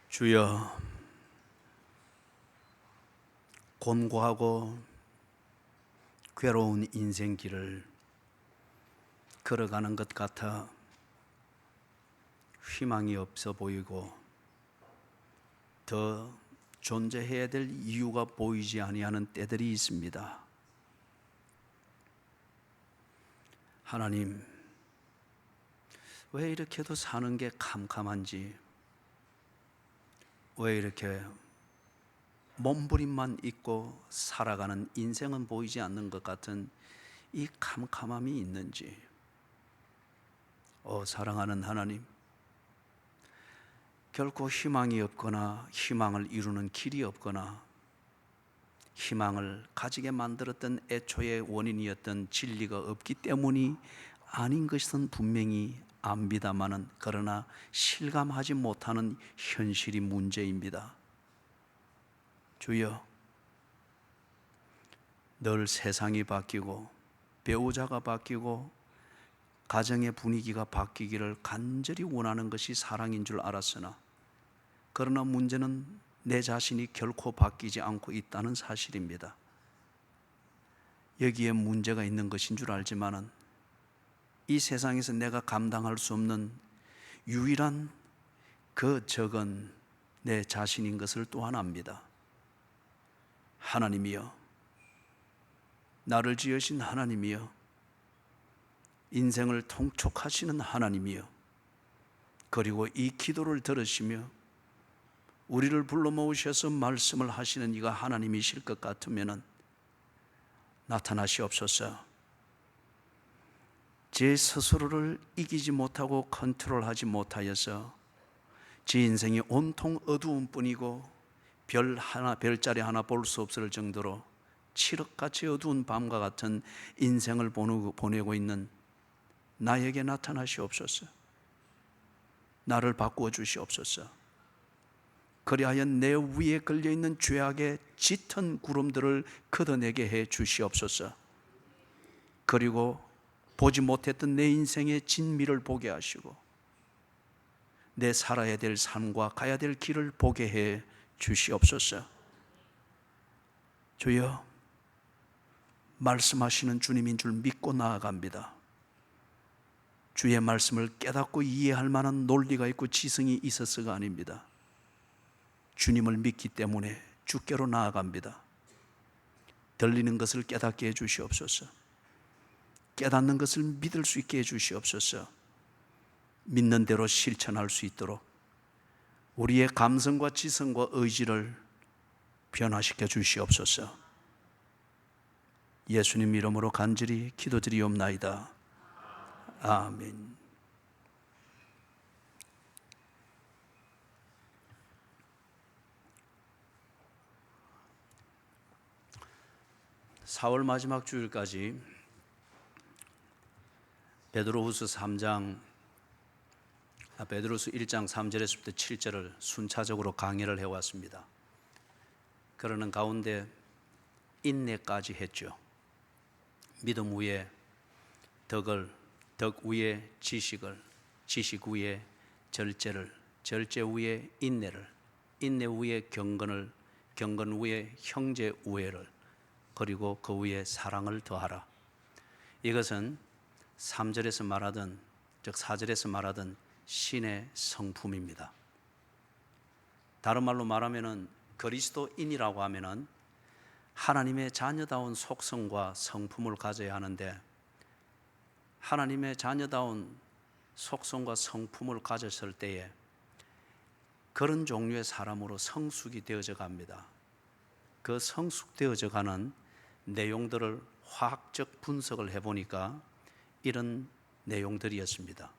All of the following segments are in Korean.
주여, 곤고하고 괴로운 인생길을 걸어가는 것 같아 희망이 없어 보이고 더 존재해야 될 이유가 보이지 아니하는 때들이 있습니다. 하나님, 왜 이렇게도 사는 게 캄캄한지, 왜 이렇게 몸부림만 있고 살아가는 인생은 보이지 않는 것 같은 이 캄캄함이 있는지. 사랑하는 하나님, 결코 희망이 없거나 희망을 이루는 길이 없거나 희망을 가지게 만들었던 애초의 원인이었던 진리가 없기 때문이 아닌 것은 분명히 압니다마는, 그러나 실감하지 못하는 현실이 문제입니다. 주여, 늘 세상이 바뀌고 배우자가 바뀌고 가정의 분위기가 바뀌기를 간절히 원하는 것이 사랑인 줄 알았으나, 그러나 문제는 내 자신이 결코 바뀌지 않고 있다는 사실입니다. 여기에 문제가 있는 것인 줄 알지만은 이 세상에서 내가 감당할 수 없는 유일한 그 적은 내 자신인 것을 또한 압니다. 하나님이여, 나를 지으신 하나님이여, 인생을 통촉하시는 하나님이여, 그리고 이 기도를 들으시며 우리를 불러 모으셔서 말씀을 하시는 이가 하나님이실 것 같으면 나타나시옵소서. 제 스스로를 이기지 못하고 컨트롤하지 못하여서 제 인생이 온통 어두운 뿐이고 별자리 하나 볼 수 없을 정도로 칠흑같이 어두운 밤과 같은 인생을 보내고 있는 나에게 나타나시옵소서. 나를 바꾸어 주시옵소서. 그리하여 내 위에 걸려있는 죄악의 짙은 구름들을 걷어내게 해 주시옵소서. 그리고 보지 못했던 내 인생의 진미를 보게 하시고 내 살아야 될 삶과 가야 될 길을 보게 해 주시옵소서. 주여, 말씀하시는 주님인 줄 믿고 나아갑니다. 주의 말씀을 깨닫고 이해할 만한 논리가 있고 지성이 있어서가 아닙니다. 주님을 믿기 때문에 주께로 나아갑니다. 들리는 것을 깨닫게 해 주시옵소서. 깨닫는 것을 믿을 수 있게 해 주시옵소서. 믿는 대로 실천할 수 있도록 우리의 감성과 지성과 의지를 변화시켜 주시옵소서. 예수님 이름으로 간절히 기도드리옵나이다. 아멘. (4월) 마지막 주일까지 베드로후서 1장 3절에서부터 7절을 순차적으로 강의를 해왔습니다. 그러는 가운데 인내까지 했죠. 믿음 위에 덕을, 덕 위에 지식을, 지식 위에 절제를, 절제 위에 인내를, 인내 위에 경건을, 경건 위에 형제 우애를, 그리고 그 위에 사랑을 더하라. 이것은 3절에서 말하던, 즉 4절에서 말하던 신의 성품입니다. 다른 말로 말하면은 그리스도인이라고 하면은 하나님의 자녀다운 속성과 성품을 가져야 하는데, 하나님의 자녀다운 속성과 성품을 가졌을 때에 그런 종류의 사람으로 성숙이 되어져 갑니다. 그 성숙되어져 가는 내용들을 화학적 분석을 해보니까 이런 내용들이었습니다.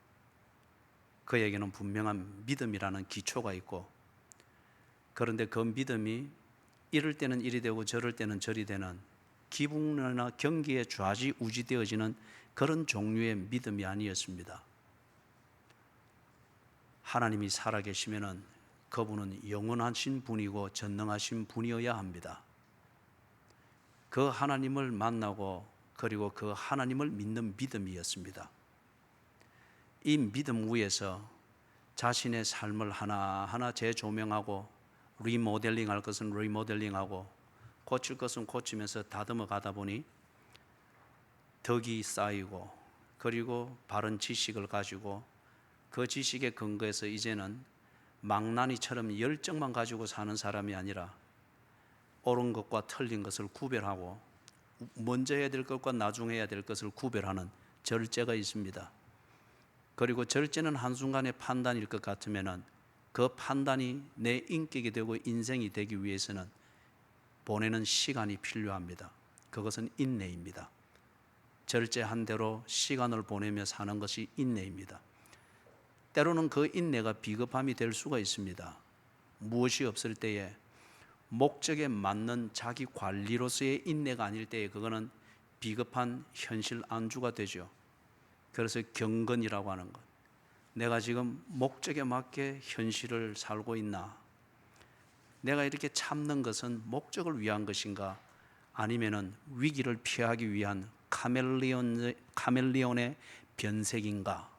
그에게는 분명한 믿음이라는 기초가 있고, 그런데 그 믿음이 이럴 때는 이리 되고 저럴 때는 저리 되는, 기분이나 경기에 좌지우지되어지는 그런 종류의 믿음이 아니었습니다. 하나님이 살아계시면은 그분은 영원하신 분이고 전능하신 분이어야 합니다. 그 하나님을 만나고 그리고 그 하나님을 믿는 믿음이었습니다. 이 믿음 위에서 자신의 삶을 하나하나 재조명하고 리모델링할 것은 리모델링하고 고칠 것은 고치면서 다듬어 가다 보니 덕이 쌓이고 그리고 바른 지식을 가지고 그 지식에 근거해서 이제는 망나니처럼 열정만 가지고 사는 사람이 아니라 옳은 것과 틀린 것을 구별하고 먼저 해야 될 것과 나중에 해야 될 것을 구별하는 절제가 있습니다. 그리고 절제는 한순간의 판단일 것 같으면 그 판단이 내 인격이 되고 인생이 되기 위해서는 보내는 시간이 필요합니다. 그것은 인내입니다. 절제한 대로 시간을 보내며 사는 것이 인내입니다. 때로는 그 인내가 비겁함이 될 수가 있습니다. 무엇이 없을 때에 목적에 맞는 자기 관리로서의 인내가 아닐 때에 그거는 비겁한 현실 안주가 되죠. 그래서 경건이라고 하는 것, 내가 지금 목적에 맞게 현실을 살고 있나? 내가 이렇게 참는 것은 목적을 위한 것인가? 아니면은 위기를 피하기 위한 카멜레온의 변색인가?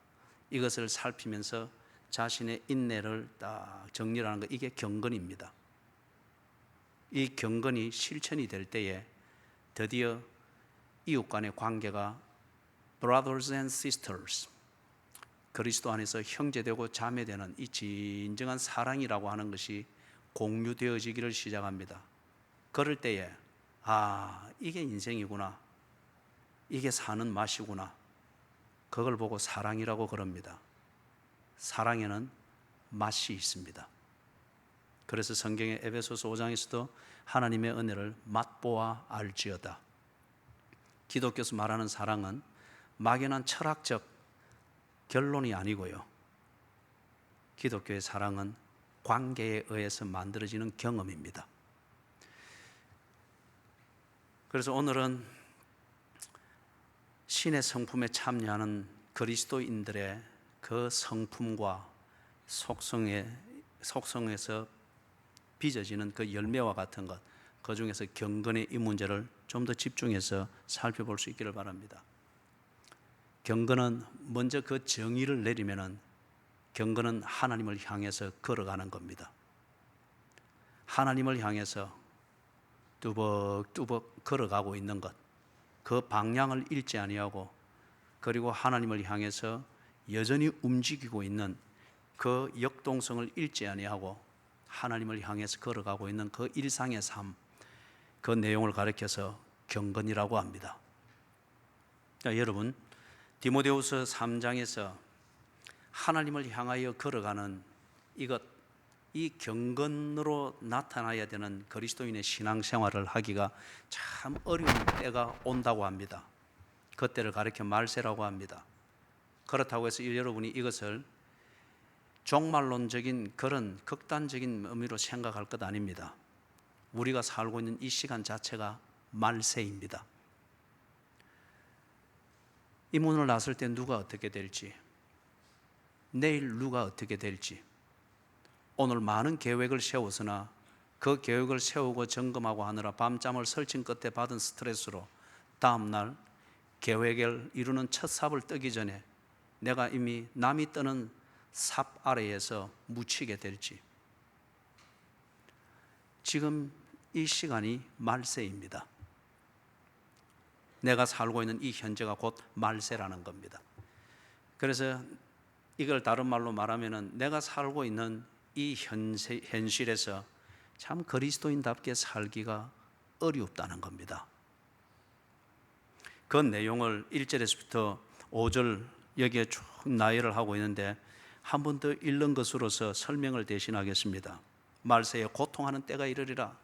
이것을 살피면서 자신의 인내를 딱 정리하는 것, 이게 경건입니다. 이 경건이 실천이 될 때에 드디어 이웃 간의 관계가 brothers and sisters, 그리스도 안에서 형제되고 자매되는 이 진정한 사랑이라고 하는 것이 공유되어지기를 시작합니다. 그럴 때에 이게 인생이구나, 이게 사는 맛이구나, 그걸 보고 사랑이라고 그럽니다. 사랑에는 맛이 있습니다. 그래서 성경의 에베소서 5장에서도 하나님의 은혜를 맛보아 알지어다. 기독교에서 말하는 사랑은 막연한 철학적 결론이 아니고요, 기독교의 사랑은 관계에 의해서 만들어지는 경험입니다. 그래서 오늘은 신의 성품에 참여하는 그리스도인들의 그 성품과 속성에서 빚어지는 그 열매와 같은 것, 그 중에서 경건의 이 문제를 좀 더 집중해서 살펴볼 수 있기를 바랍니다. 경건은 먼저 그 정의를 내리면은 경건은 하나님을 향해서 걸어가는 겁니다. 하나님을 향해서 뚜벅뚜벅 걸어가고 있는 것, 그 방향을 잃지 아니하고, 그리고 하나님을 향해서 여전히 움직이고 있는 그 역동성을 잃지 아니하고 하나님을 향해서 걸어가고 있는 그 일상의 삶, 그 내용을 가리켜서 경건이라고 합니다. 여러분, 디모데후서 3장에서 하나님을 향하여 걸어가는 이 경건으로 나타나야 되는 그리스도인의 신앙생활을 하기가 참 어려운 때가 온다고 합니다. 그때를 가리켜 말세라고 합니다. 그렇다고 해서 여러분이 이것을 종말론적인 그런 극단적인 의미로 생각할 것 아닙니다. 우리가 살고 있는 이 시간 자체가 말세입니다. 이 문을 나설 때 누가 어떻게 될지, 내일 누가 어떻게 될지, 오늘 많은 계획을 세웠으나 그 계획을 세우고 점검하고 하느라 밤잠을 설친 끝에 받은 스트레스로 다음날 계획을 이루는 첫 삽을 뜨기 전에 내가 이미 남이 뜨는 삽 아래에서 묻히게 될지, 지금 이 시간이 말세입니다. 내가 살고 있는 이 현재가 곧 말세라는 겁니다. 그래서 이걸 다른 말로 말하면은 내가 살고 있는 이 현실에서 참 그리스도인답게 살기가 어렵다는 겁니다. 그 내용을 1절에서부터 5절 여기에 쭉 나열을 하고 있는데 한 번 더 읽는 것으로서 설명을 대신하겠습니다. 말세에 고통하는 때가 이르리라.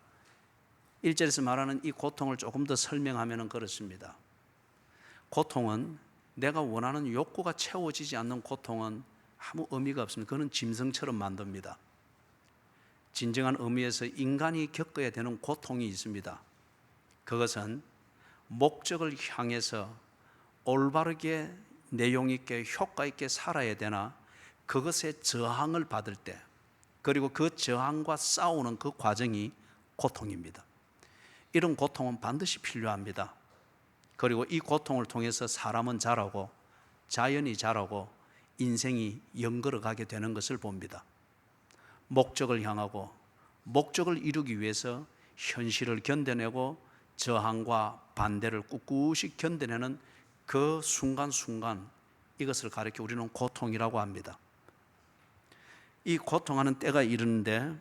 1절에서 말하는 이 고통을 조금 더 설명하면 그렇습니다. 고통은 내가 원하는 욕구가 채워지지 않는 고통은 아무 의미가 없습니다. 그거는 짐승처럼 만듭니다. 진정한 의미에서 인간이 겪어야 되는 고통이 있습니다. 그것은 목적을 향해서 올바르게 내용 있게 효과 있게 살아야 되나 그것에 저항을 받을 때, 그리고 그 저항과 싸우는 그 과정이 고통입니다. 이런 고통은 반드시 필요합니다. 그리고 이 고통을 통해서 사람은 자라고 자연이 자라고 인생이 연걸어 가게 되는 것을 봅니다. 목적을 향하고 목적을 이루기 위해서 현실을 견뎌내고 저항과 반대를 꿋꿋이 견뎌내는 그 순간순간, 이것을 가리켜 우리는 고통이라고 합니다. 이 고통하는 때가 이르는데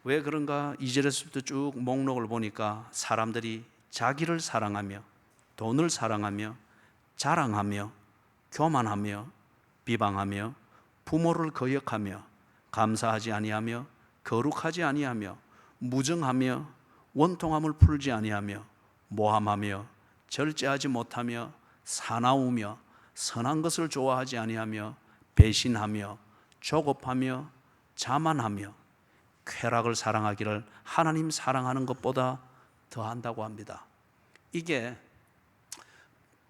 왜 그런가? 2절에서부터 쭉 목록을 보니까 사람들이 자기를 사랑하며 돈을 사랑하며 자랑하며 교만하며 비방하며 부모를 거역하며 감사하지 아니하며 거룩하지 아니하며 무정하며 원통함을 풀지 아니하며 모함하며 절제하지 못하며 사나우며 선한 것을 좋아하지 아니하며 배신하며 조급하며 자만하며 쾌락을 사랑하기를 하나님 사랑하는 것보다 더한다고 합니다. 이게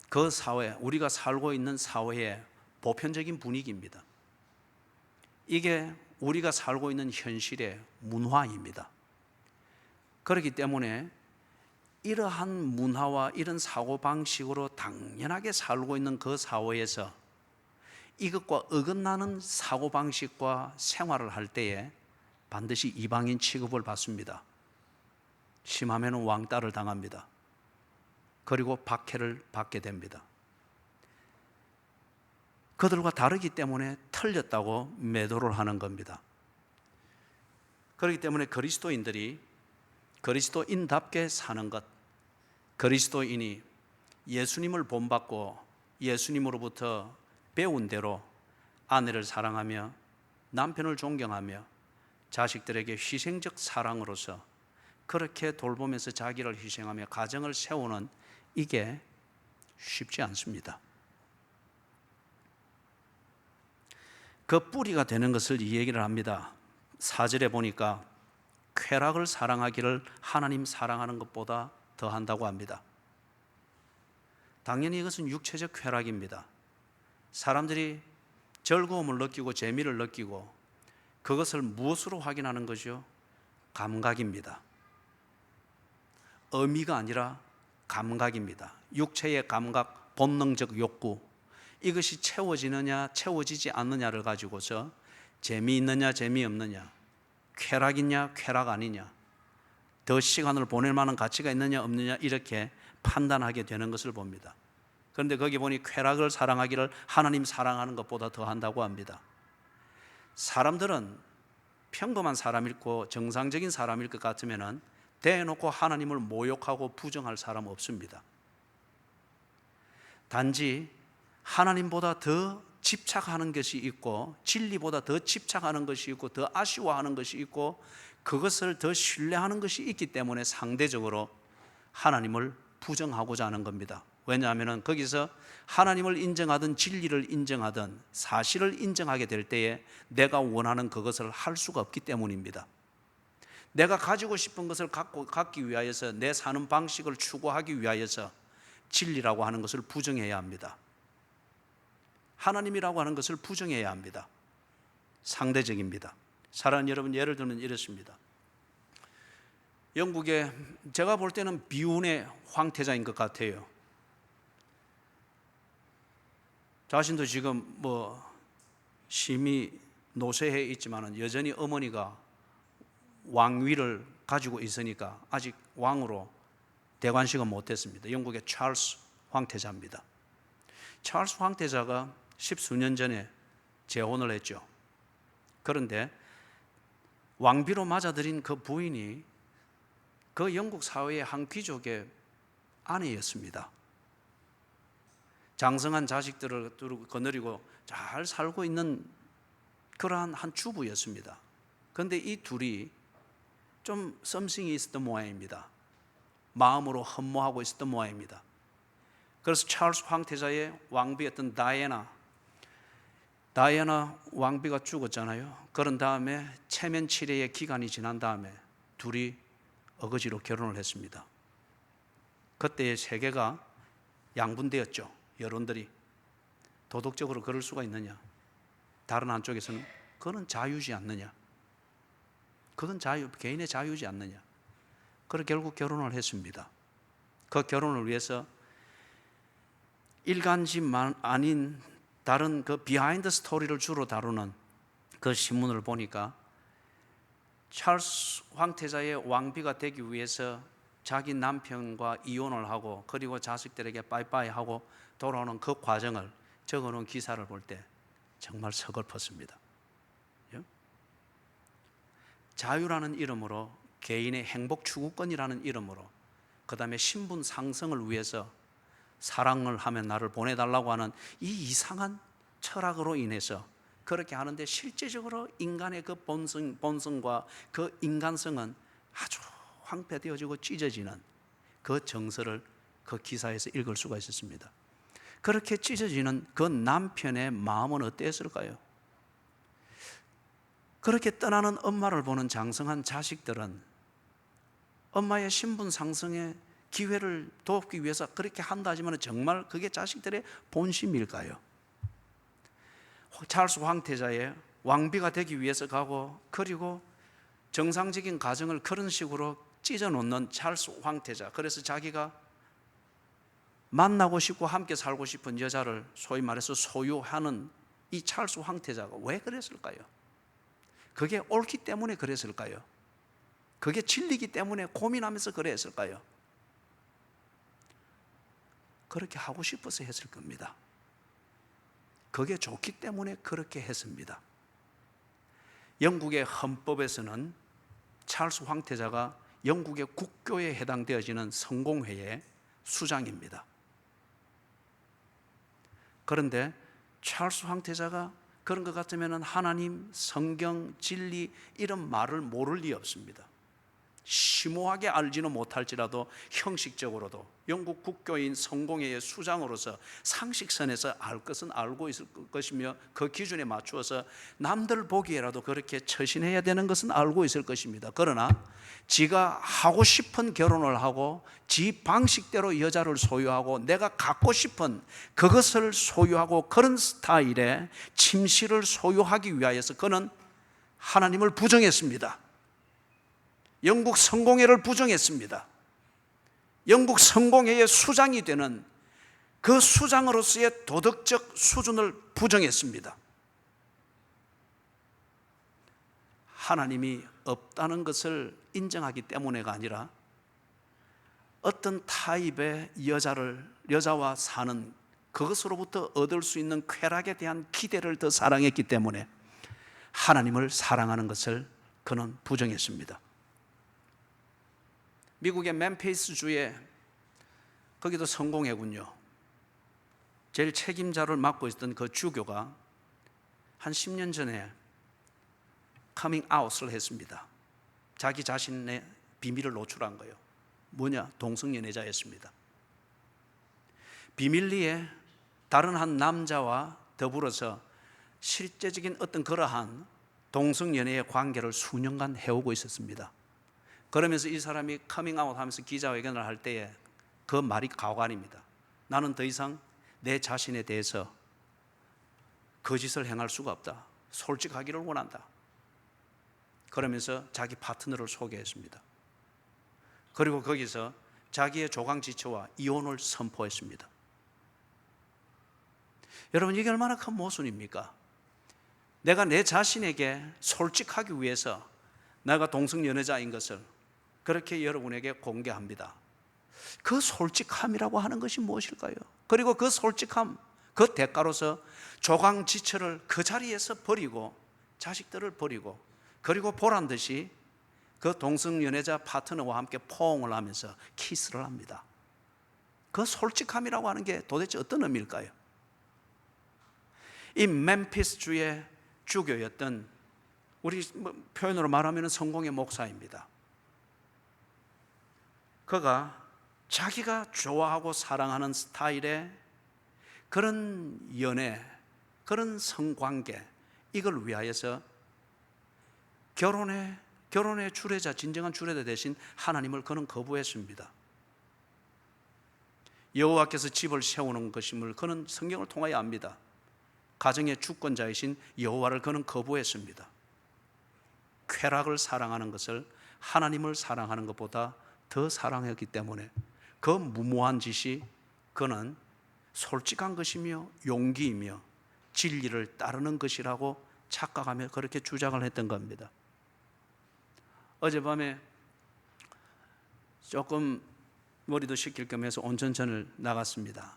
그 사회, 우리가 살고 있는 사회의 보편적인 분위기입니다. 이게 우리가 살고 있는 현실의 문화입니다. 그렇기 때문에 이러한 문화와 이런 사고방식으로 당연하게 살고 있는 그 사회에서 이것과 어긋나는 사고방식과 생활을 할 때에 반드시 이방인 취급을 받습니다. 심하면 왕따를 당합니다. 그리고 박해를 받게 됩니다. 그들과 다르기 때문에 틀렸다고 매도를 하는 겁니다. 그렇기 때문에 그리스도인들이 그리스도인답게 사는 것, 그리스도인이 예수님을 본받고 예수님으로부터 배운 대로 아내를 사랑하며 남편을 존경하며 자식들에게 희생적 사랑으로서 그렇게 돌보면서 자기를 희생하며 가정을 세우는, 이게 쉽지 않습니다. 그 뿌리가 되는 것을 이 얘기를 합니다. 4절에 보니까 쾌락을 사랑하기를 하나님 사랑하는 것보다 더한다고 합니다. 당연히 이것은 육체적 쾌락입니다. 사람들이 즐거움을 느끼고 재미를 느끼고 그것을 무엇으로 확인하는 거죠? 감각입니다. 의미가 아니라 감각입니다. 육체의 감각, 본능적 욕구, 이것이 채워지느냐 채워지지 않느냐를 가지고서 재미있느냐 재미없느냐, 쾌락 있냐 쾌락 아니냐, 더 시간을 보낼 만한 가치가 있느냐 없느냐, 이렇게 판단하게 되는 것을 봅니다. 그런데 거기 보니 쾌락을 사랑하기를 하나님 사랑하는 것보다 더한다고 합니다. 사람들은 평범한 사람일고 정상적인 사람일 것 같으면 대놓고 하나님을 모욕하고 부정할 사람 없습니다. 단지 하나님보다 더 집착하는 것이 있고 진리보다 더 집착하는 것이 있고 더 아쉬워하는 것이 있고 그것을 더 신뢰하는 것이 있기 때문에 상대적으로 하나님을 부정하고자 하는 겁니다. 왜냐하면 거기서 하나님을 인정하든 진리를 인정하든 사실을 인정하게 될 때에 내가 원하는 그것을 할 수가 없기 때문입니다. 내가 가지고 싶은 것을 갖기 위하여서 내 사는 방식을 추구하기 위하여서 진리라고 하는 것을 부정해야 합니다. 하나님이라고 하는 것을 부정해야 합니다. 상대적입니다. 사랑하는 여러분, 예를 들면 이렇습니다. 영국에 제가 볼 때는 비운의 황태자인 것 같아요. 자신도 지금 심히 노쇠해 있지만 여전히 어머니가 왕위를 가지고 있으니까 아직 왕으로 대관식은 못했습니다. 영국의 찰스 황태자입니다. 찰스 황태자가 10수년 전에 재혼을 했죠. 그런데 왕비로 맞아들인 그 부인이 그 영국 사회의 한 귀족의 아내였습니다. 장성한 자식들을 거느리고 잘 살고 있는 그러한 한 주부였습니다. 그런데 이 둘이 좀 썸씽이 있었던 모양입니다. 마음으로 흠모하고 있었던 모양입니다. 그래서 찰스 황태자의 왕비였던 다이애나 왕비가 죽었잖아요. 그런 다음에 체면 치레의 기간이 지난 다음에 둘이 어거지로 결혼을 했습니다. 그때의 세계가 양분되었죠. 여론들이 도덕적으로 그럴 수가 있느냐, 다른 한쪽에서는 그건 자유지 않느냐, 그건 개인의 자유지 않느냐. 그래서 결국 결혼을 했습니다. 그 결혼을 위해서 일간지만 아닌 다른 그 비하인드 스토리를 주로 다루는 그 신문을 보니까 찰스 황태자의 왕비가 되기 위해서 자기 남편과 이혼을 하고 그리고 자식들에게 빠이빠이 하고 돌아오는 그 과정을 적어놓은 기사를 볼 때 정말 서글펐습니다. 자유라는 이름으로, 개인의 행복 추구권이라는 이름으로, 그 다음에 신분 상승을 위해서 사랑을 하면 나를 보내달라고 하는 이 이상한 철학으로 인해서 그렇게 하는데, 실제적으로 인간의 그 본성과 그 인간성은 아주 황폐되어지고 찢어지는 그 정서를 그 기사에서 읽을 수가 있었습니다. 그렇게 찢어지는 그 남편의 마음은 어땠을까요? 그렇게 떠나는 엄마를 보는 장성한 자식들은 엄마의 신분 상승의 기회를 돕기 위해서 그렇게 한다 하지만 정말 그게 자식들의 본심일까요? 찰스 황태자의 왕비가 되기 위해서 가고 그리고 정상적인 가정을 그런 식으로 찢어놓는 찰스 황태자, 그래서 자기가 만나고 싶고 함께 살고 싶은 여자를 소위 말해서 소유하는 이 찰스 황태자가 왜 그랬을까요? 그게 옳기 때문에 그랬을까요? 그게 진리기 때문에 고민하면서 그랬을까요? 그렇게 하고 싶어서 했을 겁니다. 그게 좋기 때문에 그렇게 했습니다. 영국의 헌법에서는 찰스 황태자가 영국의 국교에 해당되어지는 성공회의 수장입니다. 그런데 찰스 황태자가 그런 것 같으면 하나님, 성경, 진리 이런 말을 모를 리 없습니다. 심오하게 알지는 못할지라도 형식적으로도 영국 국교인 성공회의 수장으로서 상식선에서 알 것은 알고 있을 것이며 그 기준에 맞추어서 남들 보기에라도 그렇게 처신해야 되는 것은 알고 있을 것입니다. 그러나 지가 하고 싶은 결혼을 하고 지 방식대로 여자를 소유하고 내가 갖고 싶은 그것을 소유하고 그런 스타일의 침실을 소유하기 위하여서 그는 하나님을 부정했습니다. 영국 성공회를 부정했습니다. 영국 성공회의 수장이 되는 그 수장으로서의 도덕적 수준을 부정했습니다. 하나님이 없다는 것을 인정하기 때문에가 아니라 어떤 타입의 여자와 사는 그것으로부터 얻을 수 있는 쾌락에 대한 기대를 더 사랑했기 때문에 하나님을 사랑하는 것을 그는 부정했습니다. 미국의 멤피스 주에 거기도 성공회군요. 제일 책임자를 맡고 있었던 그 주교가 한 10년 전에 커밍아웃을 했습니다. 자기 자신의 비밀을 노출한 거예요. 뭐냐? 동성연애자였습니다. 비밀리에 다른 한 남자와 더불어서 실제적인 어떤 그러한 동성연애의 관계를 수년간 해오고 있었습니다. 그러면서 이 사람이 커밍아웃 하면서 기자회견을 할 때에 그 말이 가관입니다. 나는 더 이상 내 자신에 대해서 거짓을 행할 수가 없다. 솔직하기를 원한다. 그러면서 자기 파트너를 소개했습니다. 그리고 거기서 자기의 조강지처와 이혼을 선포했습니다. 여러분, 이게 얼마나 큰 모순입니까? 내가 내 자신에게 솔직하기 위해서 내가 동성연애자인 것을 그렇게 여러분에게 공개합니다. 그 솔직함이라고 하는 것이 무엇일까요? 그리고 그 솔직함, 그 대가로서 조강지처를 그 자리에서 버리고 자식들을 버리고 그리고 보란 듯이 그 동성연애자 파트너와 함께 포옹을 하면서 키스를 합니다. 그 솔직함이라고 하는 게 도대체 어떤 의미일까요? 이 멤피스 주의 주교였던 우리 표현으로 말하면 성공의 목사입니다. 그가 자기가 좋아하고 사랑하는 스타일의 그런 연애, 그런 성관계, 이걸 위하여서 결혼의 주례자, 진정한 주례자 대신 하나님을 그는 거부했습니다. 여호와께서 집을 세우는 것임을 그는 성경을 통하여 압니다. 가정의 주권자이신 여호와를 그는 거부했습니다. 쾌락을 사랑하는 것을 하나님을 사랑하는 것보다 더 사랑했기 때문에 그 무모한 짓이 그는 솔직한 것이며 용기이며 진리를 따르는 것이라고 착각하며 그렇게 주장을 했던 겁니다. 어젯밤에 조금 머리도 식힐 겸 해서 온천천을 나갔습니다.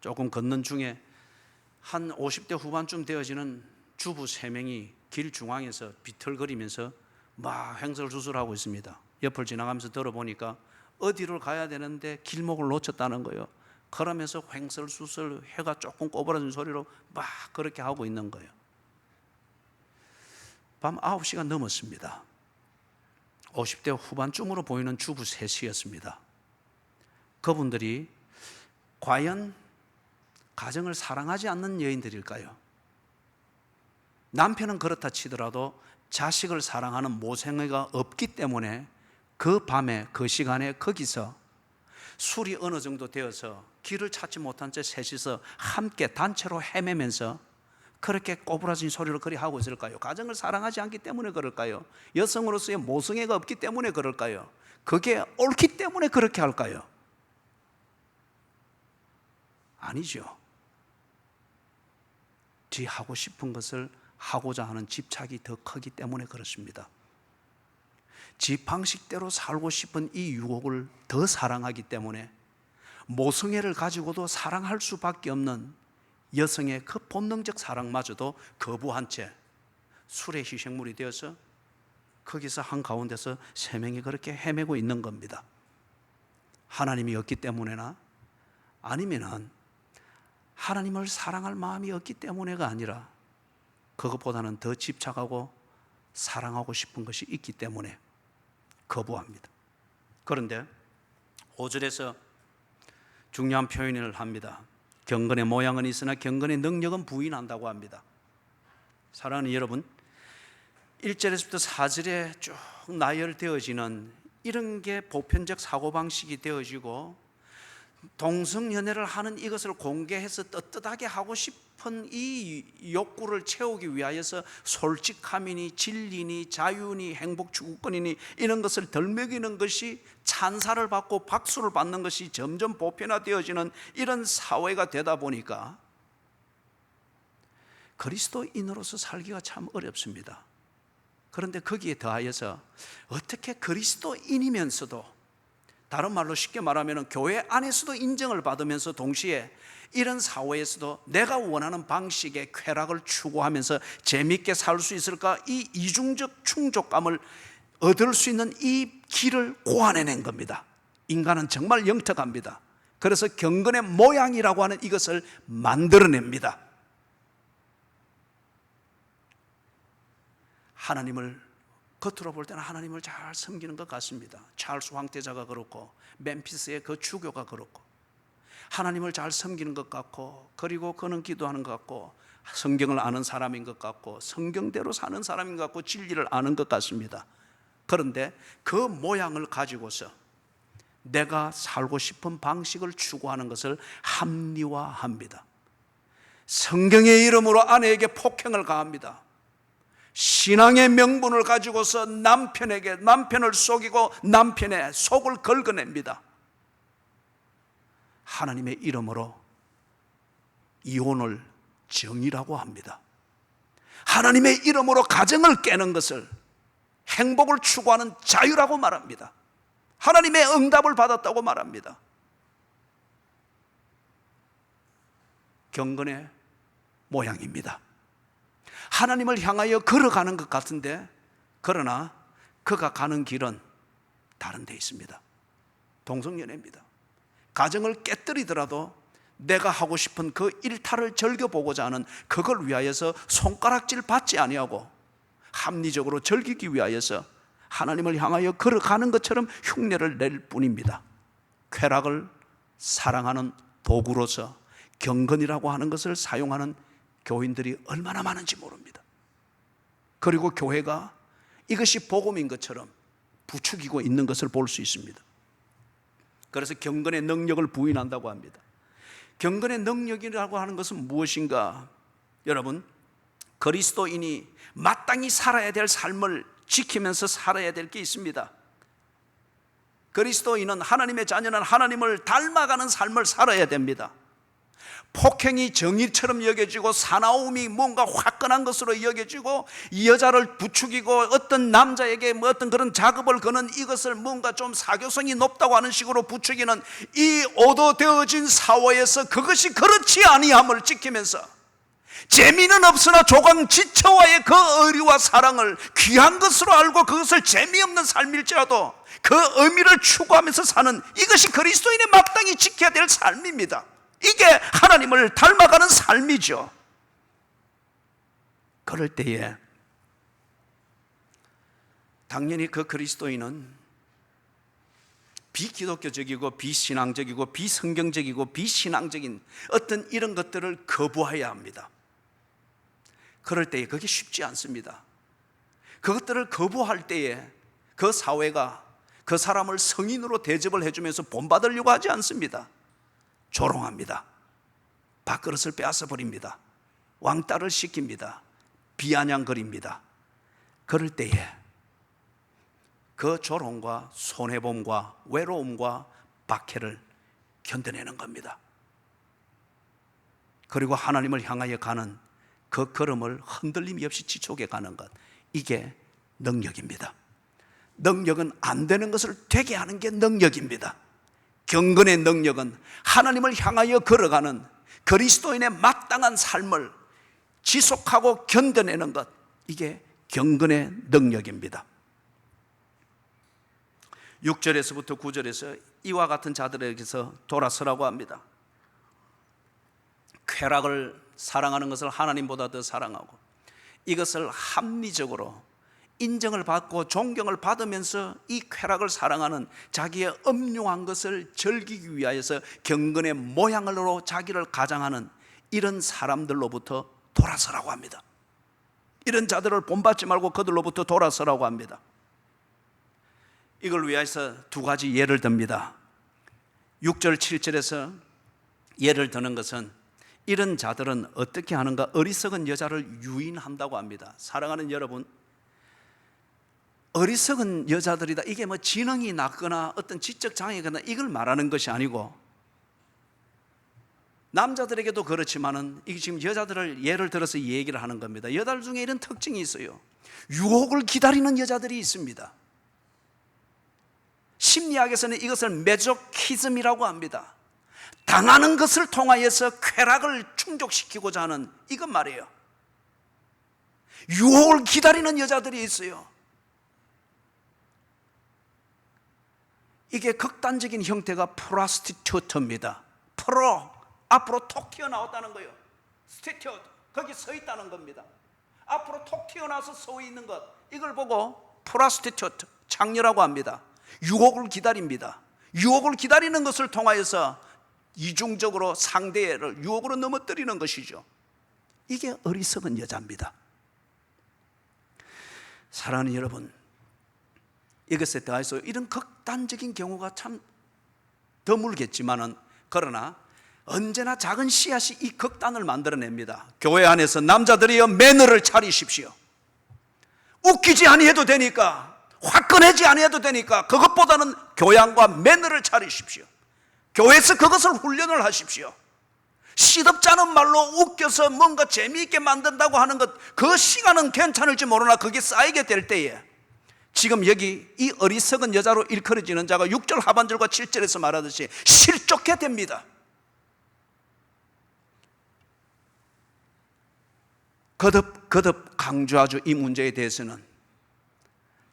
조금 걷는 중에 한 50대 후반쯤 되어지는 주부 3명이 길 중앙에서 비틀거리면서 막 횡설수설하고 있습니다. 옆을 지나가면서 들어보니까 어디로 가야 되는데 길목을 놓쳤다는 거예요. 그러면서 횡설수설 해가 조금 꼬부라진 소리로 막 그렇게 하고 있는 거예요. 밤 9시가 넘었습니다. 50대 후반쯤으로 보이는 주부 셋이었습니다. 그분들이 과연 가정을 사랑하지 않는 여인들일까요? 남편은 그렇다 치더라도 자식을 사랑하는 모생애가 없기 때문에 그 밤에 그 시간에 거기서 술이 어느 정도 되어서 길을 찾지 못한 채 셋이서 함께 단체로 헤매면서 그렇게 꼬부라진 소리를 그리 하고 있을까요? 가정을 사랑하지 않기 때문에 그럴까요? 여성으로서의 모성애가 없기 때문에 그럴까요? 그게 옳기 때문에 그렇게 할까요? 아니죠. 지 하고 싶은 것을 하고자 하는 집착이 더 크기 때문에 그렇습니다. 지 방식대로 살고 싶은 이 유혹을 더 사랑하기 때문에 모성애를 가지고도 사랑할 수밖에 없는 여성의 그 본능적 사랑마저도 거부한 채 술의 희생물이 되어서 거기서 한가운데서 3명이 그렇게 헤매고 있는 겁니다. 하나님이 없기 때문에나 아니면은 하나님을 사랑할 마음이 없기 때문에가 아니라 그것보다는 더 집착하고 사랑하고 싶은 것이 있기 때문에 거부합니다. 그런데 5절에서 중요한 표현을 합니다. 경건의 모양은 있으나 경건의 능력은 부인한다고 합니다. 사랑하는 여러분, 1절에서부터 4절에 쭉 나열되어지는 이런 게 보편적 사고방식이 되어지고 동성연애를 하는 이것을 공개해서 떳떳하게 하고 싶은 이 욕구를 채우기 위하여서 솔직함이니 진리니 자유니 행복 추구권이니 이런 것을 덜먹이는 것이 찬사를 받고 박수를 받는 것이 점점 보편화되어지는 이런 사회가 되다 보니까 그리스도인으로서 살기가 참 어렵습니다. 그런데 거기에 더하여서 어떻게 그리스도인이면서도 다른 말로 쉽게 말하면 교회 안에서도 인정을 받으면서 동시에 이런 사회에서도 내가 원하는 방식의 쾌락을 추구하면서 재미있게 살 수 있을까? 이 이중적 충족감을 얻을 수 있는 이 길을 고안해낸 겁니다. 인간은 정말 영특합니다. 그래서 경건의 모양이라고 하는 이것을 만들어냅니다. 하나님을 겉으로 볼 때는 하나님을 잘 섬기는 것 같습니다. 찰스 황태자가 그렇고 멤피스의 그 주교가 그렇고 하나님을 잘 섬기는 것 같고 그리고 그는 기도하는 것 같고 성경을 아는 사람인 것 같고 성경대로 사는 사람인 것 같고 진리를 아는 것 같습니다. 그런데 그 모양을 가지고서 내가 살고 싶은 방식을 추구하는 것을 합리화합니다. 성경의 이름으로 아내에게 폭행을 가합니다. 신앙의 명분을 가지고서 남편을 속이고 남편의 속을 긁어냅니다. 하나님의 이름으로 이혼을 정의라고 합니다. 하나님의 이름으로 가정을 깨는 것을 행복을 추구하는 자유라고 말합니다. 하나님의 응답을 받았다고 말합니다. 경건의 모양입니다. 하나님을 향하여 걸어가는 것 같은데 그러나 그가 가는 길은 다른 데 있습니다. 동성연애입니다. 가정을 깨뜨리더라도 내가 하고 싶은 그 일탈을 즐겨보고자 하는 그걸 위하여서 손가락질 받지 아니하고 합리적으로 즐기기 위하여서 하나님을 향하여 걸어가는 것처럼 흉내를 낼 뿐입니다. 쾌락을 사랑하는 도구로서 경건이라고 하는 것을 사용하는 교인들이 얼마나 많은지 모릅니다. 그리고 교회가 이것이 복음인 것처럼 부추기고 있는 것을 볼 수 있습니다. 그래서 경건의 능력을 부인한다고 합니다. 경건의 능력이라고 하는 것은 무엇인가? 여러분, 그리스도인이 마땅히 살아야 될 삶을 지키면서 살아야 될 게 있습니다. 그리스도인은 하나님의 자녀는 하나님을 닮아가는 삶을 살아야 됩니다. 폭행이 정의처럼 여겨지고 사나움이 뭔가 화끈한 것으로 여겨지고 이 여자를 부추기고 어떤 남자에게 뭐 어떤 그런 작업을 거는 이것을 뭔가 좀 사교성이 높다고 하는 식으로 부추기는 이 오도되어진 사회에서 그것이 그렇지 아니함을 지키면서 재미는 없으나 조강 지처와의 그 의리와 사랑을 귀한 것으로 알고 그것을 재미없는 삶일지라도 그 의미를 추구하면서 사는 이것이 그리스도인의 마땅히 지켜야 될 삶입니다. 이게 하나님을 닮아가는 삶이죠. 그럴 때에 당연히 그 그리스도인은 비기독교적이고 비신앙적이고 비성경적이고 비신앙적인 어떤 이런 것들을 거부해야 합니다. 그럴 때에 그게 쉽지 않습니다. 그것들을 거부할 때에 그 사회가 그 사람을 성인으로 대접을 해주면서 본받으려고 하지 않습니다. 조롱합니다. 밥그릇을 빼앗아 버립니다. 왕따를 시킵니다. 비아냥거립니다. 그럴 때에 그 조롱과 손해봄과 외로움과 박해를 견뎌내는 겁니다. 그리고 하나님을 향하여 가는 그 걸음을 흔들림이 없이 지속해 가는 것, 이게 능력입니다. 능력은 안 되는 것을 되게 하는 게 능력입니다. 경건의 능력은 하나님을 향하여 걸어가는 그리스도인의 마땅한 삶을 지속하고 견뎌내는 것, 이게 경건의 능력입니다. 6절에서부터 9절에서 이와 같은 자들에게서 돌아서라고 합니다. 쾌락을 사랑하는 것을 하나님보다 더 사랑하고 이것을 합리적으로 인정을 받고 존경을 받으면서 이 쾌락을 사랑하는 자기의 음흉한 것을 즐기기 위하여서 경건의 모양으로 자기를 가장하는 이런 사람들로부터 돌아서라고 합니다. 이런 자들을 본받지 말고 그들로부터 돌아서라고 합니다. 이걸 위해서 두 가지 예를 듭니다. 6절 7절에서 예를 드는 것은 이런 자들은 어떻게 하는가? 어리석은 여자를 유인한다고 합니다. 사랑하는 여러분, 어리석은 여자들이다, 이게 뭐 지능이 낮거나 어떤 지적 장애거나 이걸 말하는 것이 아니고, 남자들에게도 그렇지만은 이게 지금 여자들을 예를 들어서 얘기를 하는 겁니다. 여자들 중에 이런 특징이 있어요. 유혹을 기다리는 여자들이 있습니다. 심리학에서는 이것을 메조키즘이라고 합니다. 당하는 것을 통하여서 쾌락을 충족시키고자 하는 이것 말이에요. 유혹을 기다리는 여자들이 있어요. 이게 극단적인 형태가 프로스티튜트입니다. 프로, 앞으로 톡 튀어나왔다는 거예요. 스티튜트, 거기 서 있다는 겁니다. 앞으로 톡 튀어나와서 서 있는 것, 이걸 보고 프로스티튜트, 창녀라고 합니다. 유혹을 기다립니다. 유혹을 기다리는 것을 통하여서 이중적으로 상대를 유혹으로 넘어뜨리는 것이죠. 이게 어리석은 여자입니다. 사랑하는 여러분, 이것에 대해서 이런 극단적인 경우가 참 드물겠지만은, 그러나 언제나 작은 씨앗이 이 극단을 만들어냅니다. 교회 안에서 남자들이여 매너를 차리십시오. 웃기지 아니해도 되니까, 화끈하지 아니해도 되니까 그것보다는 교양과 매너를 차리십시오. 교회에서 그것을 훈련을 하십시오. 시덥지 않은 말로 웃겨서 뭔가 재미있게 만든다고 하는 것, 그 시간은 괜찮을지 모르나 그게 쌓이게 될 때에 지금 여기 이 어리석은 여자로 일컬어지는 자가 6절 하반절과 7절에서 말하듯이 실족해 됩니다. 거듭 강조하죠. 이 문제에 대해서는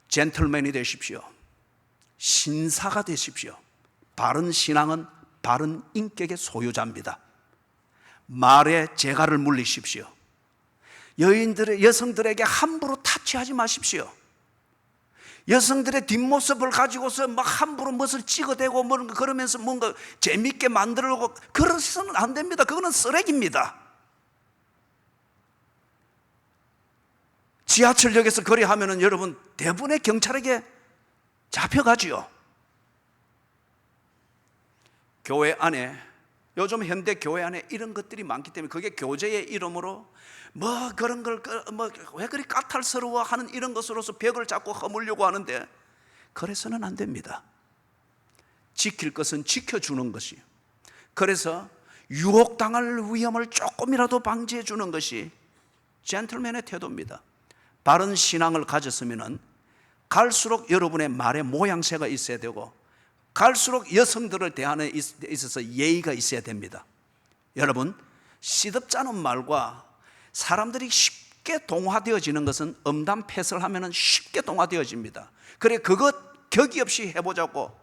젠틀맨이 되십시오. 신사가 되십시오. 바른 신앙은 바른 인격의 소유자입니다. 말에 재갈을 물리십시오. 여성들에게 함부로 타치하지 마십시오. 여성들의 뒷모습을 가지고서 막 함부로 무엇을 찍어대고 뭔가 그러면서 뭔가 재밌게 만들려고 그러서는 안 됩니다. 그거는 쓰레기입니다. 지하철역에서 거래하면은 여러분 대부분의 경찰에게 잡혀가지요. 교회 안에, 요즘 현대 교회 안에 이런 것들이 많기 때문에 그게 교제의 이름으로 뭐 그런 걸 뭐 왜 그리 까탈스러워 하는 이런 것으로서 벽을 자꾸 허물려고 하는데, 그래서는 안 됩니다. 지킬 것은 지켜주는 것이요. 그래서 유혹당할 위험을 조금이라도 방지해 주는 것이 젠틀맨의 태도입니다. 바른 신앙을 가졌으면 갈수록 여러분의 말에 모양새가 있어야 되고, 갈수록 여성들을 대하는 데 있어서 예의가 있어야 됩니다. 여러분, 시덥잖은 말과 사람들이 쉽게 동화되어지는 것은 음담 패설 하면 쉽게 동화되어집니다. 그래, 그것 격이 없이 해보자고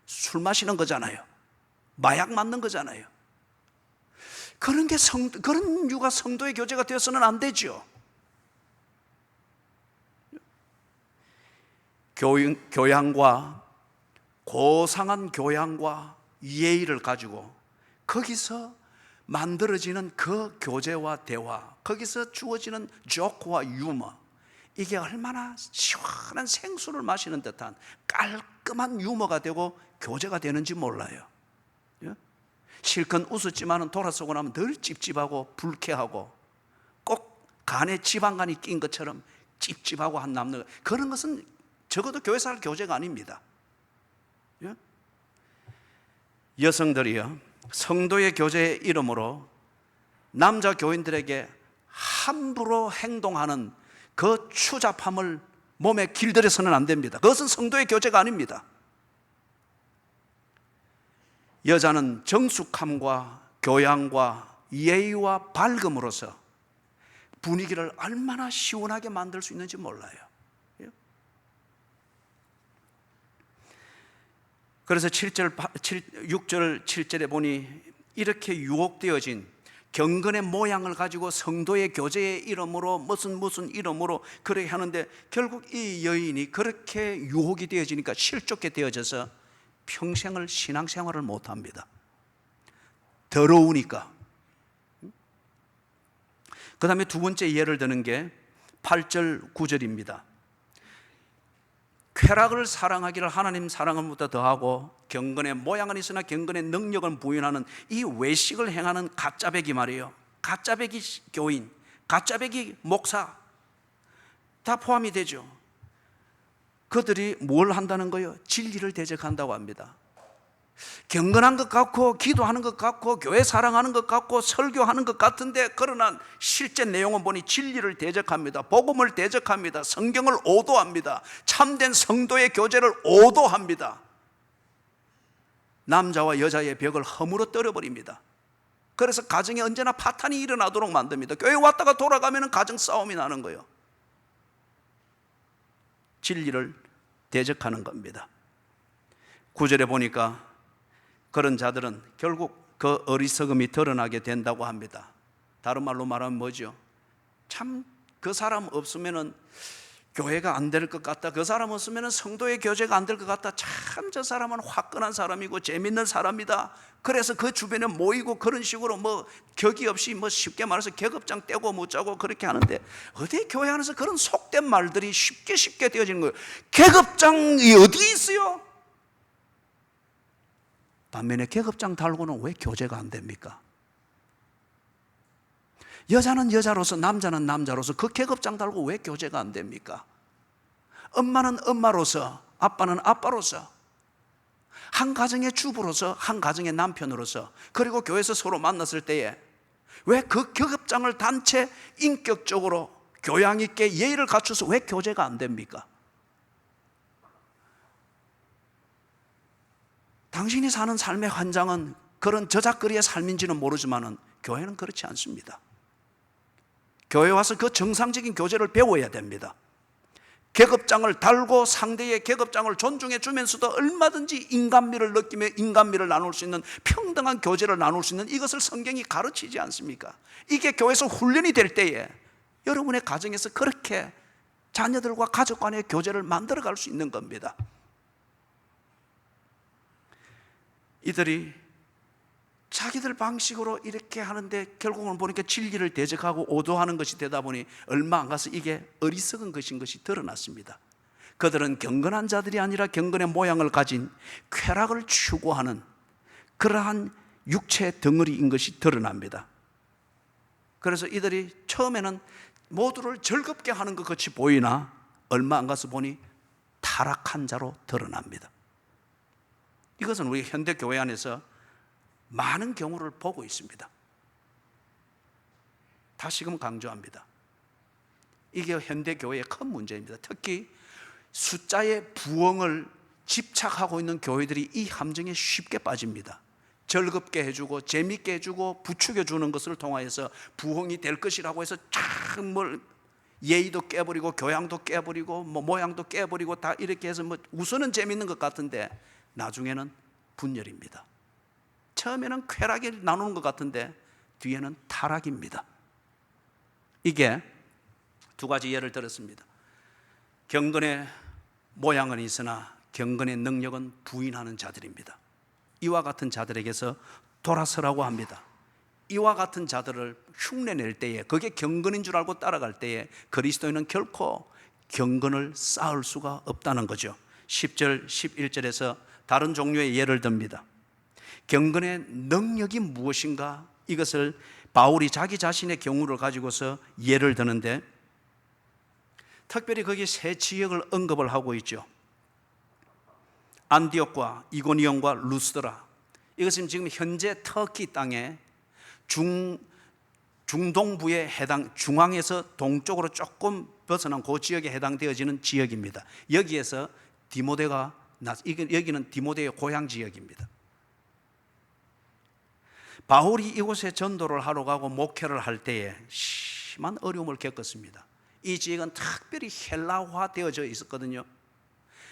술 마시는 거잖아요. 마약 맞는 거잖아요. 그런 이유가 성도의 교제가 되어서는 안 되죠. 교양과, 고상한 교양과 예의를 가지고 거기서 만들어지는 그 교제와 대화, 거기서 주어지는 조크와 유머, 이게 얼마나 시원한 생수를 마시는 듯한 깔끔한 유머가 되고 교제가 되는지 몰라요. 실컷 웃었지만 돌아서고 나면 늘 찝찝하고 불쾌하고, 꼭 간에 지방간이 낀 것처럼 찝찝하고 한 남는, 그런 것은 적어도 교회에서 할 교제가 아닙니다. 여성들이요, 성도의 교제의 이름으로 남자 교인들에게 함부로 행동하는 그 추잡함을 몸에 길들여서는 안 됩니다. 그것은 성도의 교제가 아닙니다. 여자는 정숙함과 교양과 예의와 밝음으로써 분위기를 얼마나 시원하게 만들 수 있는지 몰라요. 그래서 6절 7절에 보니 이렇게 유혹되어진 경건의 모양을 가지고 성도의 교제의 이름으로 무슨 이름으로 그렇게 하는데, 결국 이 여인이 그렇게 유혹이 되어지니까 실족게 되어져서 평생을 신앙생활을 못합니다. 더러우니까. 그 다음에 두 번째 예를 드는 게 8절 9절입니다. 쾌락을 사랑하기를 하나님 사랑함보다 더하고 경건의 모양은 있으나 경건의 능력은 부인하는 이 외식을 행하는 가짜배기 말이에요. 가짜배기 교인, 가짜배기 목사 다 포함이 되죠. 그들이 뭘 한다는 거예요? 진리를 대적한다고 합니다. 경건한 것 같고 기도하는 것 같고 교회 사랑하는 것 같고 설교하는 것 같은데, 그러나 실제 내용은 보니 진리를 대적합니다. 복음을 대적합니다. 성경을 오도합니다. 참된 성도의 교제를 오도합니다. 남자와 여자의 벽을 허물어 떨어버립니다. 그래서 가정에 언제나 파탄이 일어나도록 만듭니다. 교회 왔다가 돌아가면 가정 싸움이 나는 거예요. 진리를 대적하는 겁니다. 9절에 보니까 그런 자들은 결국 그 어리석음이 드러나게 된다고 합니다. 다른 말로 말하면 뭐죠? 참 그 사람 없으면은 교회가 안 될 것 같다, 그 사람 없으면은 성도의 교제가 안 될 것 같다, 참 저 사람은 화끈한 사람이고 재밌는 사람이다. 그래서 그 주변에 모이고 그런 식으로 격이 없이 쉽게 말해서 계급장 떼고 못 자고 그렇게 하는데, 어디 교회 안에서 그런 속된 말들이 쉽게 되어지는 거예요. 계급장이 어디 있어요? 반면에 계급장 달고는 왜 교제가 안 됩니까? 여자는 여자로서 남자는 남자로서 그 계급장 달고 왜 교제가 안 됩니까? 엄마는 엄마로서, 아빠는 아빠로서, 한 가정의 주부로서, 한 가정의 남편으로서, 그리고 교회에서 서로 만났을 때에 왜 그 계급장을 단체 인격적으로 교양 있게 예의를 갖춰서 왜 교제가 안 됩니까? 당신이 사는 삶의 환장은 그런 저작거리의 삶인지는 모르지만 교회는 그렇지 않습니다. 교회 와서 그 정상적인 교제를 배워야 됩니다. 계급장을 달고 상대의 계급장을 존중해 주면서도 얼마든지 인간미를 느끼며 인간미를 나눌 수 있는 평등한 교제를 나눌 수 있는 이것을 성경이 가르치지 않습니까? 이게 교회에서 훈련이 될 때에 여러분의 가정에서 그렇게 자녀들과 가족 간의 교제를 만들어 갈 수 있는 겁니다. 이들이 자기들 방식으로 이렇게 하는데 결국은 보니까 진리를 대적하고 오도하는 것이 되다 보니 얼마 안 가서 이게 어리석은 것인 것이 드러났습니다. 그들은 경건한 자들이 아니라 경건의 모양을 가진 쾌락을 추구하는 그러한 육체 덩어리인 것이 드러납니다. 그래서 이들이 처음에는 모두를 즐겁게 하는 것 같이 보이나 얼마 안 가서 보니 타락한 자로 드러납니다. 이것은 우리 현대 교회 안에서 많은 경우를 보고 있습니다. 다시금 강조합니다. 이게 현대교회의 큰 문제입니다. 특히 숫자의 부흥을 집착하고 있는 교회들이 이 함정에 쉽게 빠집니다. 즐겁게 해주고 재밌게 해주고 부추겨주는 것을 통하여서 부흥이 될 것이라고 해서 참 예의도 깨버리고 교양도 깨버리고 모양도 깨버리고 다 이렇게 해서 우선은 재밌는 것 같은데 나중에는 분열입니다. 처음에는 쾌락을 나누는 것 같은데 뒤에는 타락입니다. 이게 두 가지 예를 들었습니다. 경건의 모양은 있으나 경건의 능력은 부인하는 자들입니다. 이와 같은 자들에게서 돌아서라고 합니다. 이와 같은 자들을 흉내낼 때에, 그게 경건인 줄 알고 따라갈 때에 그리스도인은 결코 경건을 쌓을 수가 없다는 거죠. 10절, 11절에서 다른 종류의 예를 듭니다. 경건의 능력이 무엇인가? 이것을 바울이 자기 자신의 경우를 가지고서 예를 드는데, 특별히 거기 세 지역을 언급을 하고 있죠. 안디옥과 이고니온과 루스드라, 이것은 지금 현재 터키 땅에 중동부에 중앙에서 동쪽으로 조금 벗어난 그 지역에 해당되어지는 지역입니다. 여기에서 디모데가 여기는 디모데의 고향 지역입니다. 바울이 이곳에 전도를 하러 가고 목회를 할 때에 심한 어려움을 겪었습니다. 이 지역은 특별히 헬라화 되어져 있었거든요.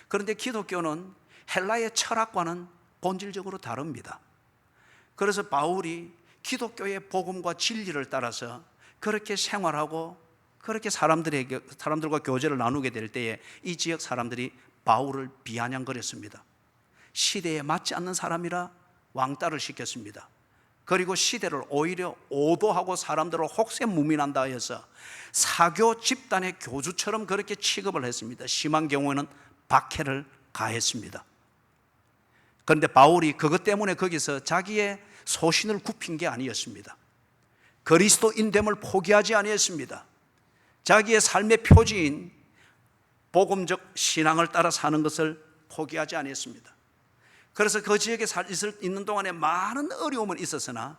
그런데 기독교는 헬라의 철학과는 본질적으로 다릅니다. 그래서 바울이 기독교의 복음과 진리를 따라서 그렇게 생활하고 그렇게 사람들과 교제를 나누게 될 때에 이 지역 사람들이 바울을 비아냥거렸습니다. 시대에 맞지 않는 사람이라 왕따를 시켰습니다. 그리고 시대를 오히려 오도하고 사람들을 혹세무민한다 해서 사교 집단의 교주처럼 그렇게 취급을 했습니다. 심한 경우에는 박해를 가했습니다. 그런데 바울이 그것 때문에 거기서 자기의 소신을 굽힌 게 아니었습니다. 그리스도인됨을 포기하지 아니했습니다. 자기의 삶의 표지인 복음적 신앙을 따라 사는 것을 포기하지 아니했습니다. 그래서 그 지역에 있는 동안에 많은 어려움은 있었으나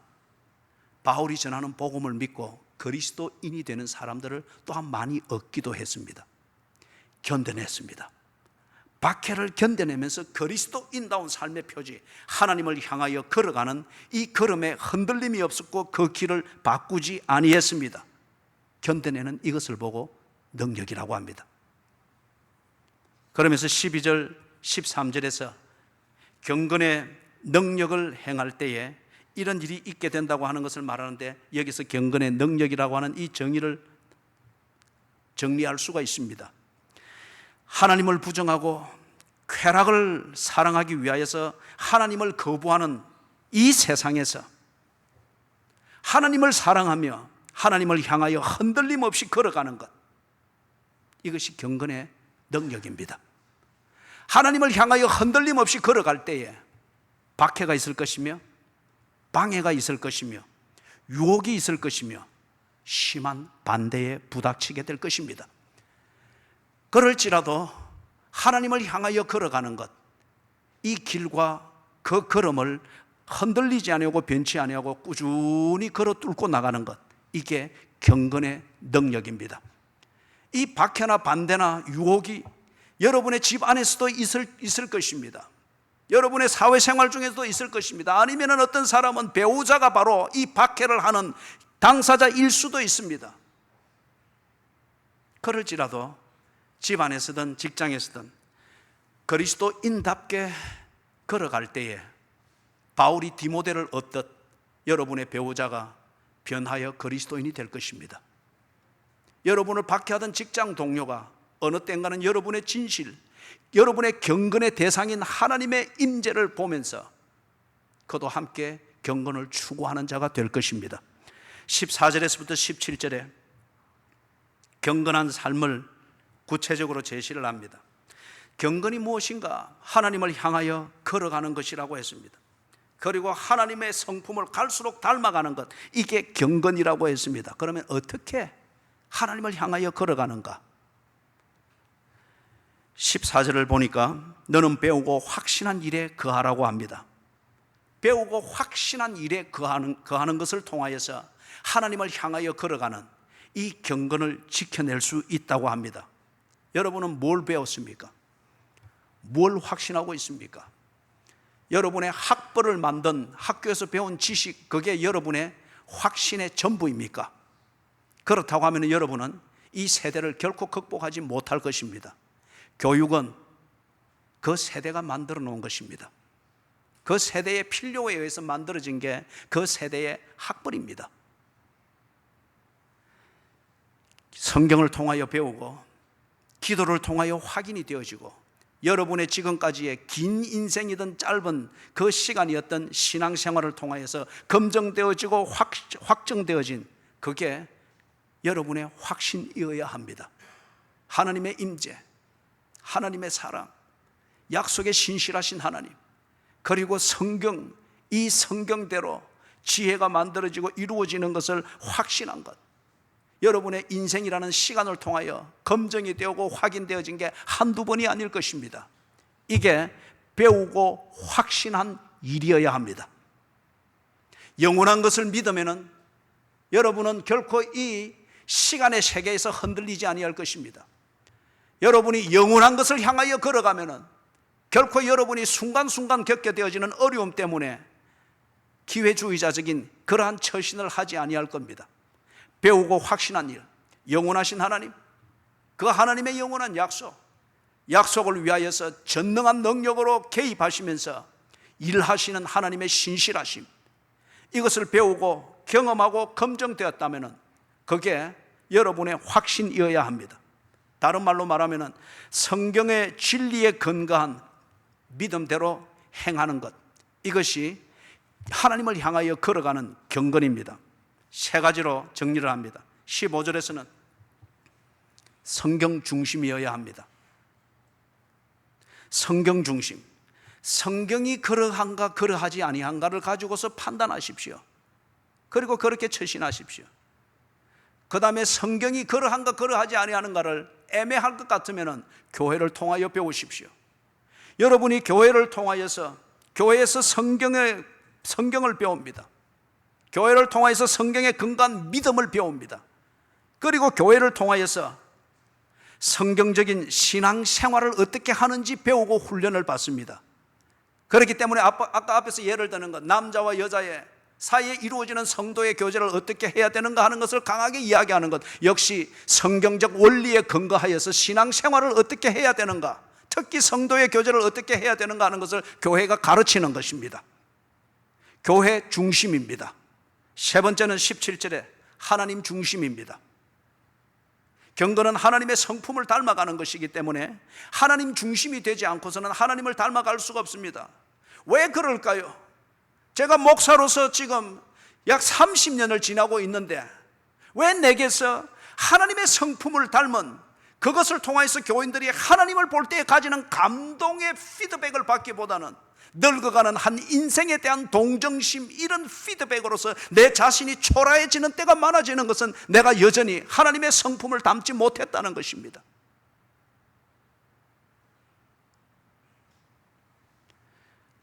바울이 전하는 복음을 믿고 그리스도인이 되는 사람들을 또한 많이 얻기도 했습니다. 견뎌냈습니다. 박해를 견뎌내면서 그리스도인다운 삶의 표지, 하나님을 향하여 걸어가는 이 걸음에 흔들림이 없었고 그 길을 바꾸지 아니했습니다. 견뎌내는 이것을 보고 능력이라고 합니다. 그러면서 12절, 13절에서 경건의 능력을 행할 때에 이런 일이 있게 된다고 하는 것을 말하는데, 여기서 경건의 능력이라고 하는 이 정의를 정리할 수가 있습니다. 하나님을 부정하고 쾌락을 사랑하기 위하여서 하나님을 거부하는 이 세상에서 하나님을 사랑하며 하나님을 향하여 흔들림 없이 걸어가는 것, 이것이 경건의 능력입니다. 하나님을 향하여 흔들림 없이 걸어갈 때에 박해가 있을 것이며 방해가 있을 것이며 유혹이 있을 것이며 심한 반대에 부닥치게 될 것입니다. 그럴지라도 하나님을 향하여 걸어가는 것, 이 길과 그 걸음을 흔들리지 아니하고 변치 아니하고 꾸준히 걸어 뚫고 나가는 것, 이게 경건의 능력입니다. 이 박해나 반대나 유혹이 여러분의 집 안에서도 있을 것입니다. 여러분의 사회생활 중에서도 있을 것입니다. 아니면 어떤 사람은 배우자가 바로 이 박해를 하는 당사자일 수도 있습니다. 그럴지라도 집 안에서든 직장에서든 그리스도인답게 걸어갈 때에 바울이 디모데를 얻듯 여러분의 배우자가 변하여 그리스도인이 될 것입니다. 여러분을 박해하던 직장 동료가 어느 때인가는 여러분의 진실, 여러분의 경건의 대상인 하나님의 임재를 보면서 그도 함께 경건을 추구하는 자가 될 것입니다. 14절에서부터 17절에 경건한 삶을 구체적으로 제시를 합니다. 경건이 무엇인가? 하나님을 향하여 걸어가는 것이라고 했습니다. 그리고 하나님의 성품을 갈수록 닮아가는 것, 이게 경건이라고 했습니다. 그러면 어떻게 하나님을 향하여 걸어가는가? 14절을 보니까 너는 배우고 확신한 일에 거하라고 합니다. 배우고 확신한 일에 거하는 것을 통하여서 하나님을 향하여 걸어가는 이 경건을 지켜낼 수 있다고 합니다. 여러분은 뭘 배웠습니까? 뭘 확신하고 있습니까? 여러분의 학벌을 만든 학교에서 배운 지식, 그게 여러분의 확신의 전부입니까? 그렇다고 하면 여러분은 이 세대를 결코 극복하지 못할 것입니다. 교육은 그 세대가 만들어 놓은 것입니다. 그 세대의 필요에 의해서 만들어진 게 그 세대의 학벌입니다. 성경을 통하여 배우고 기도를 통하여 확인이 되어지고 여러분의 지금까지의 긴 인생이든 짧은 그 시간이었던 신앙생활을 통하여서 검증되어지고 확정되어진 그게 여러분의 확신이어야 합니다. 하나님의 임재, 하나님의 사랑, 약속에 신실하신 하나님, 그리고 성경, 이 성경대로 지혜가 만들어지고 이루어지는 것을 확신한 것, 여러분의 인생이라는 시간을 통하여 검증이 되고 확인되어진 게 한두 번이 아닐 것입니다. 이게 배우고 확신한 일이어야 합니다. 영원한 것을 믿으면은 여러분은 결코 이 시간의 세계에서 흔들리지 아니할 것입니다. 여러분이 영원한 것을 향하여 걸어가면은 결코 여러분이 순간순간 겪게 되어지는 어려움 때문에 기회주의자적인 그러한 처신을 하지 아니할 겁니다. 배우고 확신한 일, 영원하신 하나님, 그 하나님의 영원한 약속을 위하여서 전능한 능력으로 개입하시면서 일하시는 하나님의 신실하심, 이것을 배우고 경험하고 검증되었다면 그게 여러분의 확신이어야 합니다. 다른 말로 말하면 성경의 진리에 근거한 믿음대로 행하는 것, 이것이 하나님을 향하여 걸어가는 경건입니다. 세 가지로 정리를 합니다. 15절에서는 성경 중심이어야 합니다. 성경 중심, 성경이 그러한가 그러하지 아니한가를 가지고서 판단하십시오. 그리고 그렇게 처신하십시오. 그 다음에 성경이 그러한가 그러하지 아니하는가를 애매할 것 같으면 교회를 통하여 배우십시오. 여러분이 교회를 통하여서 교회에서 성경을 배웁니다. 교회를 통하여서 성경에 근거한 믿음을 배웁니다. 그리고 교회를 통하여서 성경적인 신앙생활을 어떻게 하는지 배우고 훈련을 받습니다. 그렇기 때문에 아까 앞에서 예를 드는 것, 남자와 여자의 사이에 이루어지는 성도의 교제를 어떻게 해야 되는가 하는 것을 강하게 이야기하는 것, 역시 성경적 원리에 근거하여서 신앙생활을 어떻게 해야 되는가, 특히 성도의 교제를 어떻게 해야 되는가 하는 것을 교회가 가르치는 것입니다. 교회 중심입니다. 세 번째는 17절에 하나님 중심입니다. 경건은 하나님의 성품을 닮아가는 것이기 때문에 하나님 중심이 되지 않고서는 하나님을 닮아갈 수가 없습니다. 왜 그럴까요? 제가 목사로서 지금 약 30년을 지나고 있는데 왜 내게서 하나님의 성품을 닮은 그것을 통해서 교인들이 하나님을 볼 때 가지는 감동의 피드백을 받기보다는 늙어가는 한 인생에 대한 동정심, 이런 피드백으로서 내 자신이 초라해지는 때가 많아지는 것은 내가 여전히 하나님의 성품을 닮지 못했다는 것입니다.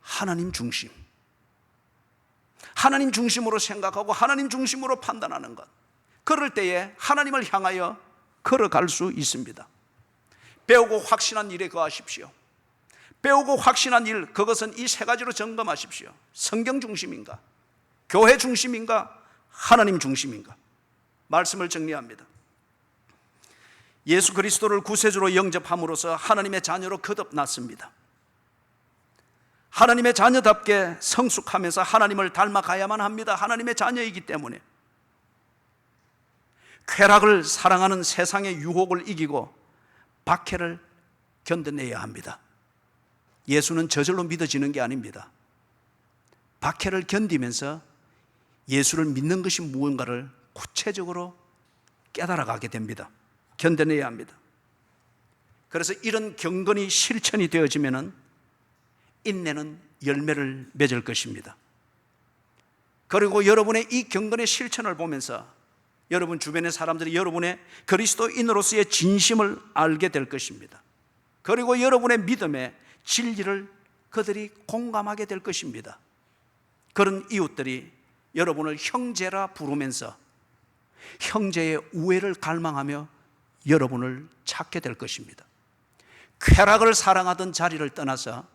하나님 중심, 하나님 중심으로 생각하고 하나님 중심으로 판단하는 것, 그럴 때에 하나님을 향하여 걸어갈 수 있습니다. 배우고 확신한 일에 거하십시오. 배우고 확신한 일, 그것은 이 세 가지로 점검하십시오. 성경 중심인가? 교회 중심인가? 하나님 중심인가? 말씀을 정리합니다. 예수 그리스도를 구세주로 영접함으로써 하나님의 자녀로 거듭났습니다. 하나님의 자녀답게 성숙하면서 하나님을 닮아가야만 합니다. 하나님의 자녀이기 때문에. 쾌락을 사랑하는 세상의 유혹을 이기고 박해를 견뎌내야 합니다. 예수는 저절로 믿어지는 게 아닙니다. 박해를 견디면서 예수를 믿는 것이 무언가를 구체적으로 깨달아가게 됩니다. 견뎌내야 합니다. 그래서 이런 경건이 실천이 되어지면 인내는 열매를 맺을 것입니다. 그리고 여러분의 이 경건의 실천을 보면서 여러분 주변의 사람들이 여러분의 그리스도인으로서의 진심을 알게 될 것입니다. 그리고 여러분의 믿음에 진리를 그들이 공감하게 될 것입니다. 그런 이웃들이 여러분을 형제라 부르면서 형제의 우애를 갈망하며 여러분을 찾게 될 것입니다. 쾌락을 사랑하던 자리를 떠나서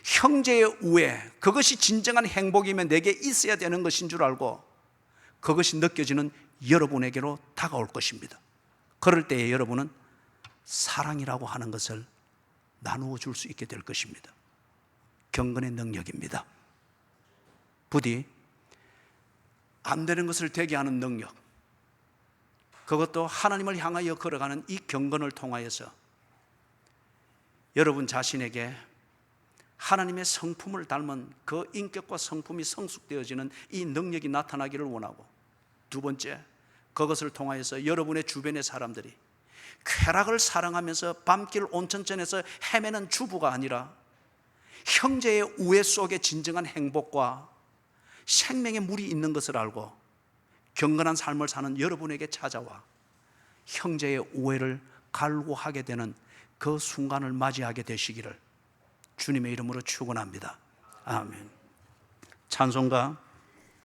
형제의 우애, 그것이 진정한 행복이면 내게 있어야 되는 것인 줄 알고 그것이 느껴지는 여러분에게로 다가올 것입니다. 그럴 때에 여러분은 사랑이라고 하는 것을 나누어 줄 수 있게 될 것입니다. 경건의 능력입니다. 부디 안 되는 것을 되게 하는 능력, 그것도 하나님을 향하여 걸어가는 이 경건을 통하여서 여러분 자신에게 하나님의 성품을 닮은 그 인격과 성품이 성숙되어지는 이 능력이 나타나기를 원하고, 두 번째, 그것을 통하여서 여러분의 주변의 사람들이 쾌락을 사랑하면서 밤길 온천천에서 헤매는 주부가 아니라 형제의 우애 속에 진정한 행복과 생명의 물이 있는 것을 알고 경건한 삶을 사는 여러분에게 찾아와 형제의 우애를 갈구하게 되는 그 순간을 맞이하게 되시기를 주님의 이름으로 축원합니다. 아멘. 찬송가